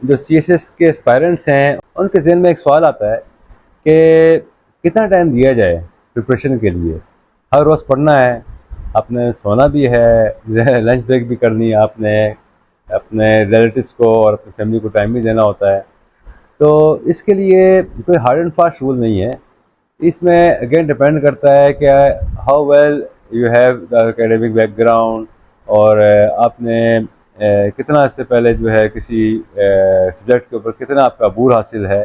जो CSS के aspirants हैं उनके ज़हन में एक सवाल आता है कि कितना टाइम दिया जाए प्रिपरेशन के लिए। हर रोज़ पढ़ना है, आपने सोना भी है, लंच ब्रेक भी करनी है, आपने अपने रिलेटिव्स को और अपनी फैमिली को टाइम भी देना होता है। तो इसके लिए कोई हार्ड एंड फास्ट रूल नहीं है। इसमें अगेन डिपेंड करता है कि how well you have the academic background, और आपने कितना इससे पहले जो है किसी सब्जेक्ट के ऊपर कितना आपका अबूर हासिल है।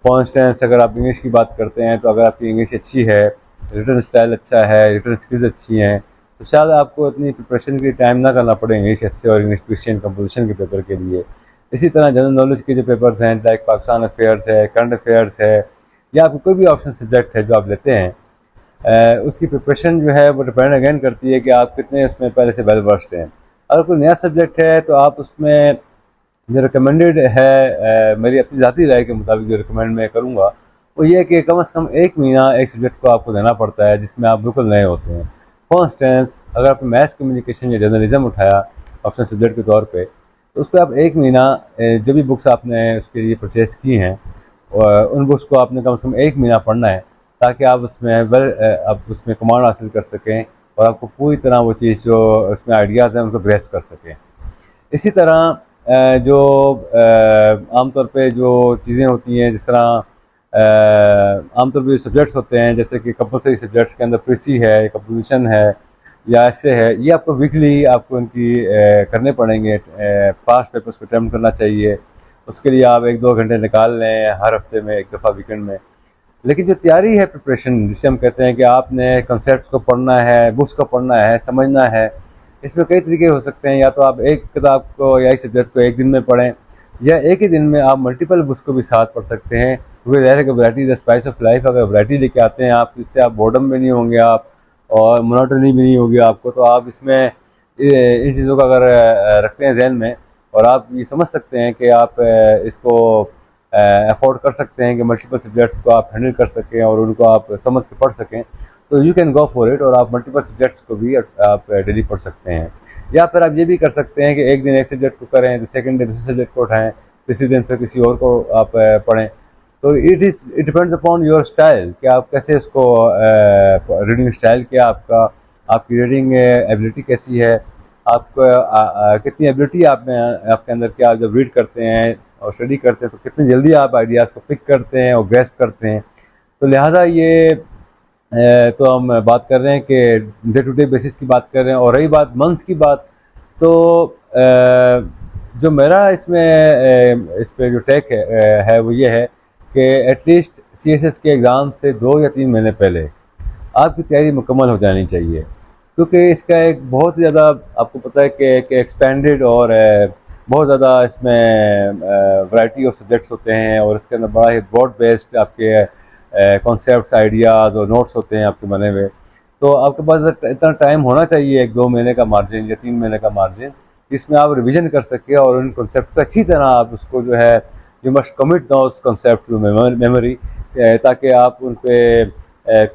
फॉर इंस्टेंस अगर आप इंग्लिश की बात करते हैं तो अगर आपकी इंग्लिश अच्छी है, रिटर्न स्टाइल अच्छा है, रिटर्न स्किल्स अच्छी हैं, तो शायद आपको इतनी प्रिपरेशन के लिए टाइम ना करना पड़े इंग्लिश एस्से और इंग्लिश क्वेश्चन कंपोजिशन के पेपर के लिए। इसी तरह जनरल नॉलेज के जो पेपर्स हैं, लाइक पाकिस्तान अफेयर्स है, करंट अफेयर्स है, या आपको कोई भी ऑप्शन सब्जेक्ट है जो आप लेते हैं, उसकी प्रिपरेशन जो है वो डिपेंड अगेन करती है कि आप कितने उसमें पहले से वेल वर्स्ड हैं। अगर कोई नया सब्जेक्ट है तो आप उसमें जो रिकमेंडेड है, मेरी अपनी ज़ाती राय के मुताबिक जो रिकमेंड मैं करूँगा वो ये है कि कम से कम 1 महीना एक सब्जेक्ट को आपको देना पड़ता है जिसमें आप बिल्कुल नए होते हैं। फॉर इंस्टेंस अगर आपने मैथ्स कम्युनिकेशन या जर्नलिज्म उठाया ऑप्शन सब्जेक्ट के तौर पे, तो उस पर आप 1 महीना जो भी बुक्स आपने उसके लिए परचेज़ की हैं उन बुक्स को आपने कम से कम 1 महीना पढ़ना है, ताकि आप उसमें आप उसमें कमांड हासिल कर सकें और आपको पूरी तरह वो चीज़ जो उसमें आइडियाज़ हैं उनको ग्रेस्प कर सकें। इसी तरह जो आमतौर पे जो चीज़ें होती हैं, जिस तरह आमतौर पे जो सब्जेक्ट्स होते हैं, जैसे कि कंपलसरी सब्जेक्ट्स के अंदर प्रीसी है, कंपोजिशन है या ऐसे है, ये आपको वीकली आपको इनकी करने पड़ेंगे। पास्ट पेपर्स को अटैम्प्ट करना चाहिए, उसके लिए आप 1-2 घंटे निकाल लें हर हफ्ते में, एक दफ़ा वीकेंड में। लेकिन जो तैयारी है, प्रिपरेशन जिसे हम कहते हैं कि आपने कंसेप्ट को पढ़ना है, बुक्स को पढ़ना है, समझना है, इसमें कई तरीके हो सकते हैं। या तो आप एक किताब को या एक सब्जेक्ट को एक दिन में पढ़ें, या एक ही दिन में आप मल्टीपल बुक्स को भी साथ पढ़ सकते हैं, क्योंकि ज़ाहिर है कि variety the spice of life. अगर वैरायटी लेके आते हैं आप, इससे आप बोर्डम भी नहीं होंगे आप, और मोनोटनी भी नहीं होगी आपको। तो आप इसमें इन चीज़ों का अगर रखते हैं जहन में, और आप ये समझ सकते हैं कि आप इसको अफोर्ड कर सकते हैं कि मल्टीपल सब्जेक्ट्स को आप हैंडल कर सकें और उनको आप समझ के पढ़ सकें, तो you can go for it, और आप मल्टीपल सब्जेक्ट्स को भी आप डेली पढ़ सकते हैं। या फिर आप ये भी कर सकते हैं कि एक दिन एक सब्जेक्ट को करें, तो सेकंड डे दूसरे सब्जेक्ट को उठाएं, तीसरे दिन फिर किसी और को आप पढ़ें। तो it depends upon your style कि आप कैसे उसको रीडिंग स्टाइल क्या आपका, आपकी रीडिंग एबिलिटी कैसी है, आपको कितनी एबिलिटी आप में आपके अंदर क्या, जब रीड करते हैं और स्टडी करते हैं तो कितनी जल्दी आप आइडियाज़ को पिक करते हैं और ग्रेस्प करते हैं। तो लिहाजा ये तो हम बात कर रहे हैं कि डे टू डे बेसिस की बात कर रहे हैं। और रही बात मंथ्स की बात, तो जो मेरा इसमें इस पे जो टेक है वो ये है कि एटलीस्ट CSS के एग्ज़ाम से 2 या 3 महीने पहले आपकी तैयारी मुकम्मल हो जानी चाहिए, क्योंकि इसका एक बहुत ही ज़्यादा आपको पता है कि एक्सपेंडेड और बहुत ज़्यादा इसमें वैरायटी ऑफ सब्जेक्ट्स होते हैं, और इसके अंदर बड़ा ही ब्रॉड बेस्ड आपके कॉन्सेप्ट्स, आइडियाज़ और नोट्स होते हैं आपके बने हुए। तो आपके पास इतना टाइम होना चाहिए, 1-2 महीने का मार्जिन या 3 महीने का मार्जिन, जिसमें आप रिवीजन कर सकें और उन कॉन्सेप्ट को अच्छी तरह आप उसको जो है, you must commit those concept to memory, ताकि आप उन पर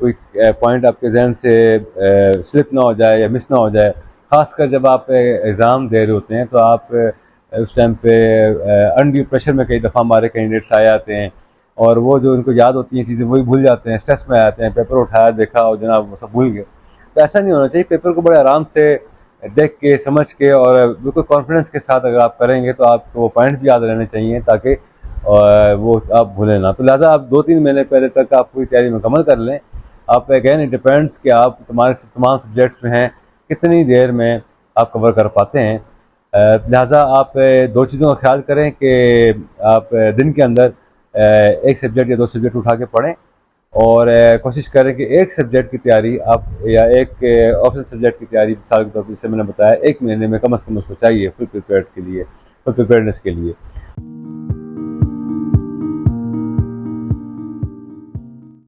कोई पॉइंट आपके जहन से स्लिप ना हो जाए या मिस ना हो जाए। ख़ासकर जब आप एग्ज़ाम दे रहे होते हैं तो आप उस टाइम पे अनड्यू प्रेशर में कई दफ़ा हमारे कैंडिडेट्स आ जाते हैं, और वो जो उनको याद होती हैं चीज़ें वही भूल जाते हैं, स्ट्रेस में आ जाते हैं, पेपर उठाया देखा और जनाब वो सब भूल गए। तो ऐसा नहीं होना चाहिए। पेपर को बड़े आराम से देख के, समझ के और बिल्कुल कॉन्फिडेंस के साथ अगर आप करेंगे तो आपको वो पॉइंट भी याद रहने चाहिए, ताकि वो आप भूलें ना। तो लिहाजा आप 2-3 महीने पहले तक आप पूरी तैयारी मुकम्मल कर लें। आप अगेन इट डिपेंड्स कि आप तमाम सब्जेक्ट्स जो हैं कितनी देर में आप कवर कर पाते हैं। लिहाजा आप 2 चीज़ों का ख्याल करें कि आप दिन के अंदर एक सब्जेक्ट या 2 सब्जेक्ट उठा के पढ़ें, और कोशिश करें कि एक सब्जेक्ट की तैयारी आप, या एक ऑप्शनल सब्जेक्ट की तैयारी मिसाल के तौर पर जैसे मैंने बताया 1 महीने में कम से कम उसको चाहिए फुल प्रिपेयर्ड के लिए, फुल प्रिपेयर्डनेस के लिए।